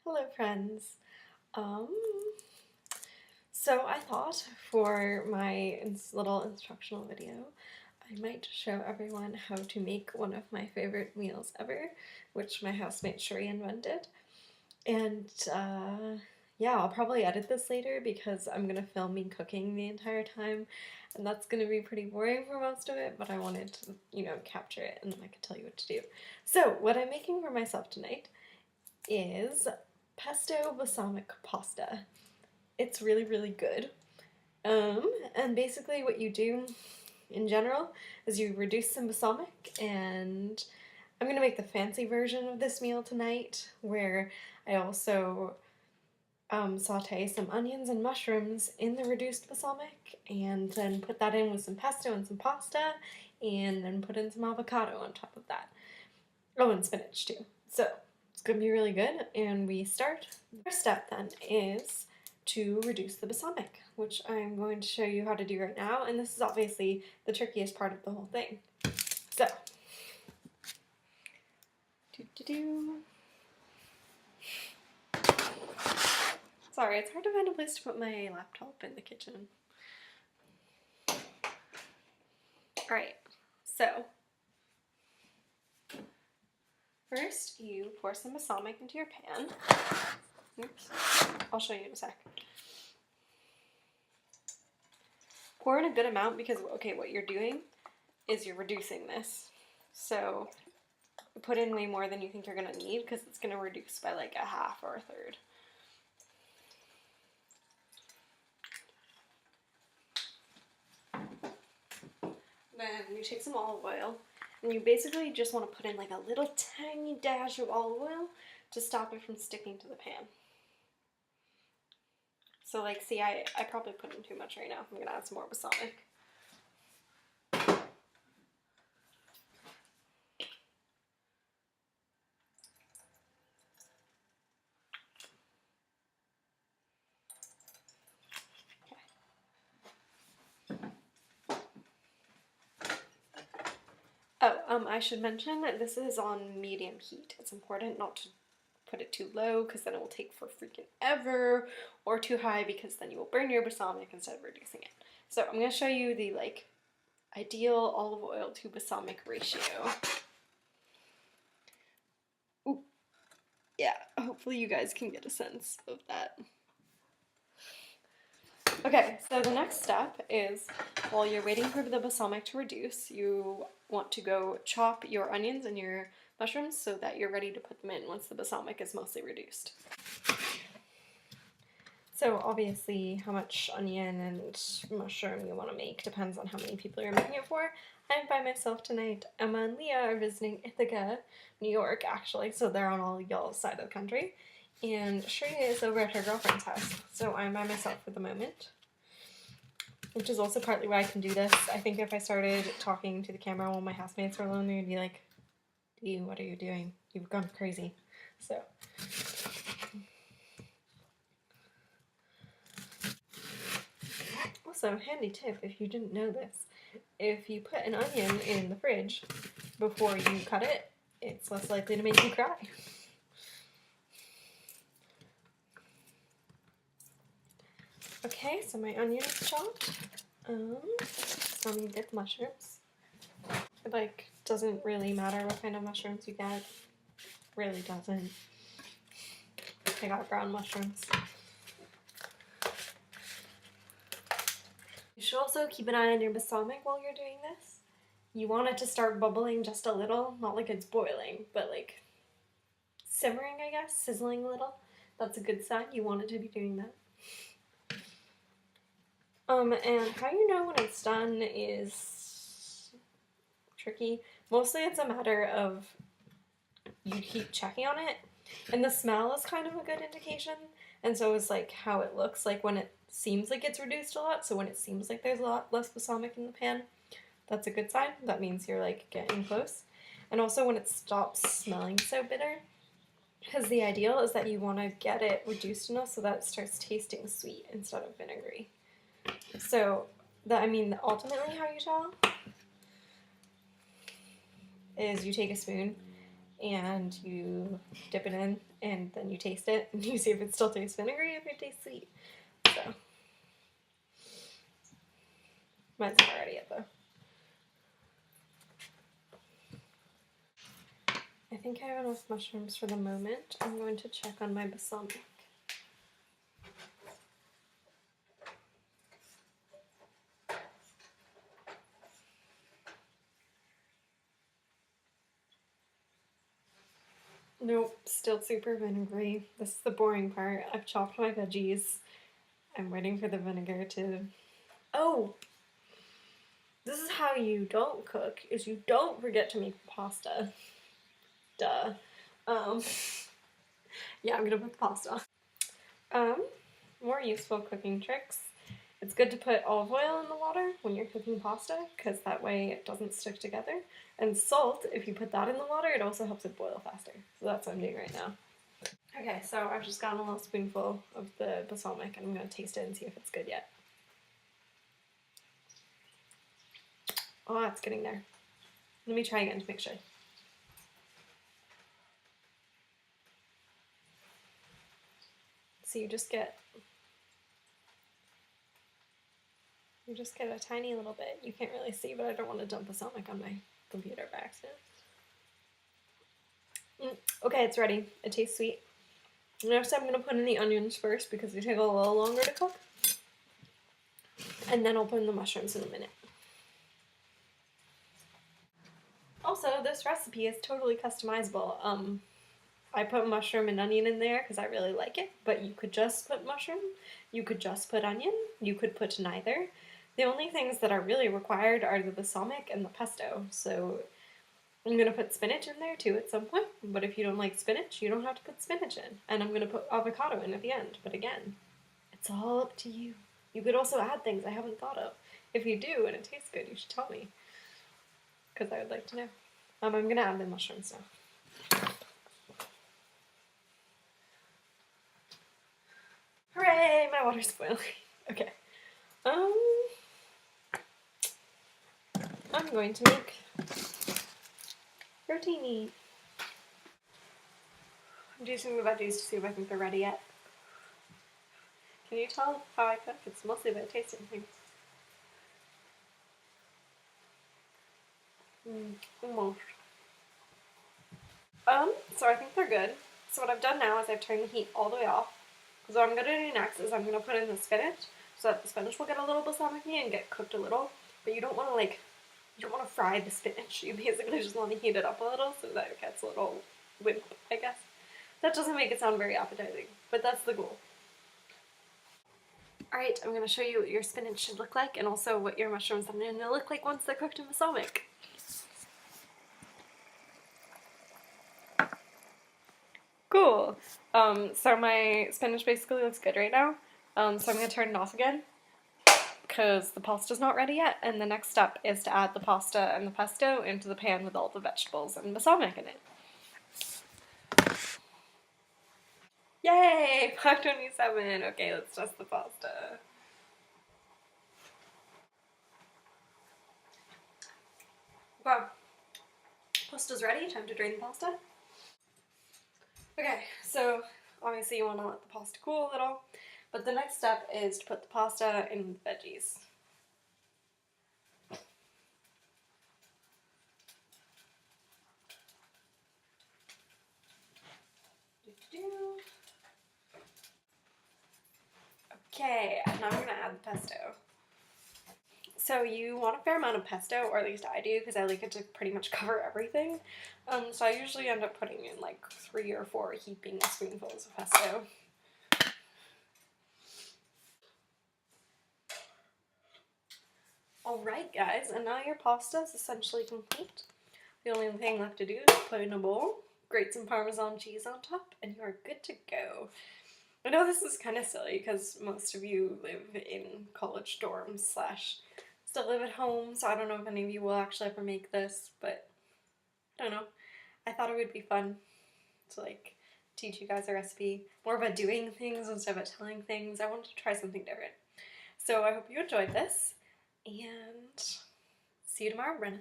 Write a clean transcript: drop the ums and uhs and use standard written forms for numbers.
Hello friends. Um, so I thought for my little instructional video, I might show everyone how to make one of my favorite meals ever, which my housemate Sheree invented. And yeah, I'll probably edit this later because I'm gonna film me cooking the entire time, and that's gonna be pretty boring for most of it, but I wanted to, capture it and then I could tell you what to do. So what I'm making for myself tonight is pesto balsamic pasta. It's really, really good. And basically what you do in general is you reduce some balsamic, and I'm gonna make the fancy version of this meal tonight where I also saute some onions and mushrooms in the reduced balsamic and then put that in with some pesto and some pasta and then put in some avocado on top of that. Oh, and spinach too. So it's gonna be really good. And we start. The first step then is to reduce the balsamic, which I'm going to show you how to do right now. And this is obviously the trickiest part of the whole thing. So, sorry, it's hard to find a place to put my laptop in the kitchen. Alright, so first you pour some balsamic into your pan. Oops, I'll show you in a sec. Pour in a good amount because, okay, what you're doing is you're reducing this. So put in way more than you think you're going to need because it's going to reduce by like a half or a third. Then you take some olive oil and you basically just want to put in like a little tiny dash of olive oil to stop it from sticking to the pan. So like, see, I probably put in too much right now. I'm going to add some more balsamic. Oh, I should mention that this is on medium heat. It's important not to put it too low because then it will take for freaking ever, or too high because then you will burn your balsamic instead of reducing it. So I'm going to show you the like ideal olive oil to balsamic ratio. Ooh. Yeah, hopefully you guys can get a sense of that. Okay, so the next step is, while you're waiting for the balsamic to reduce, you want to go chop your onions and your mushrooms so that you're ready to put them in once the balsamic is mostly reduced. So obviously how much onion and mushroom you want to make depends on how many people you're making it for. I'm by myself tonight. Emma and Leah are visiting Ithaca, New York actually, so they're on all y'all's side of the country. And Shreya is over at her girlfriend's house, so I'm by myself for the moment. Which is also partly why I can do this. I think if I started talking to the camera while my housemates were alone, they'd be like, "Ew, what are you doing? You've gone crazy." So. Also, handy tip if you didn't know this. If you put an onion in the fridge before you cut it, it's less likely to make you cry. Okay, so my onion is chopped. So I'm gonna get the mushrooms. It like doesn't really matter what kind of mushrooms you get. Really doesn't. I got brown mushrooms. You should also keep an eye on your balsamic while you're doing this. You want it to start bubbling just a little, not like it's boiling, but like simmering, I guess, sizzling a little. That's a good sign. You want it to be doing that. And how you know when it's done is tricky. Mostly it's a matter of you keep checking on it, and the smell is kind of a good indication, and so is like how it looks like when it seems like it's reduced a lot. So when it seems like there's a lot less balsamic in the pan, that's a good sign. That means you're like getting close. And also when it stops smelling so bitter, because the ideal is that you want to get it reduced enough so that it starts tasting sweet instead of vinegary. So, ultimately how you tell is you take a spoon and you dip it in, and then you taste it, and you see if it still tastes vinegary, if it tastes sweet. So, mine's not ready yet though. I think I have enough mushrooms for the moment. I'm going to check on my balsamic. Nope, still super vinegary. This is the boring part. I've chopped my veggies. I'm waiting for the vinegar to... Oh! This is how you don't cook, is you don't forget to make pasta. Duh. Yeah, I'm gonna put the pasta on. More useful cooking tricks. It's good to put olive oil in the water when you're cooking pasta, because that way it doesn't stick together. And salt, if you put that in the water, it also helps it boil faster. So that's what I'm doing right now. Okay, so I've just gotten a little spoonful of the balsamic, and I'm going to taste it and see if it's good yet. Oh, it's getting there. Let me try again to make sure. So you just get a tiny little bit. You can't really see, but I don't want to dump balsamic on my computer by accident. Okay, it's ready. It tastes sweet. Next I'm going to put in the onions first because they take a little longer to cook. And then I'll put in the mushrooms in a minute. Also, this recipe is totally customizable. I put mushroom and onion in there because I really like it, but you could just put mushroom, you could just put onion, you could put neither. The only things that are really required are the balsamic and the pesto, so I'm going to put spinach in there too at some point, but if you don't like spinach, you don't have to put spinach in. And I'm going to put avocado in at the end, but again, it's all up to you. You could also add things I haven't thought of. If you do and it tastes good, you should tell me, because I would like to know. I'm going to add the mushrooms now. Hooray! My water's boiling. Okay. I'm going to make rotini. I'm juicing the veggies to see if I think they're ready yet. Can you tell how I cook? It's mostly by tasting things. Almost. So I think they're good. So what I've done now is I've turned the heat all the way off. So what I'm going to do next is I'm going to put in the spinach so that the spinach will get a little balsamic-y and get cooked a little. But you don't want to fry the spinach. You basically just want to heat it up a little so that it gets a little wimp, I guess. That doesn't make it sound very appetizing, but that's the goal. Alright, I'm going to show you what your spinach should look like and also what your mushrooms are going to look like once they're cooked in balsamic. Cool. So my spinach basically looks good right now. So I'm going to turn it off again because the pasta's not ready yet, and the next step is to add the pasta and the pesto into the pan with all the vegetables and balsamic in it. Yay! 5:27. Okay, let's test the pasta. Wow. Pasta's ready. Time to drain the pasta. Okay, so obviously you want to let the pasta cool a little, but the next step is to put the pasta in the veggies. Okay, now I'm going to add the pesto. So you want a fair amount of pesto, or at least I do, because I like it to pretty much cover everything. So I usually end up putting in like 3 or 4 heaping spoonfuls of pesto. Alright guys, and now your pasta is essentially complete. The only thing left to do is put in a bowl, grate some Parmesan cheese on top, and you are good to go. I know this is kind of silly because most of you live in college dorms / still live at home, so I don't know if any of you will actually ever make this, but I don't know. I thought it would be fun to like teach you guys a recipe, more about doing things instead of telling things. I wanted to try something different. So I hope you enjoyed this, and see you tomorrow, Brenna.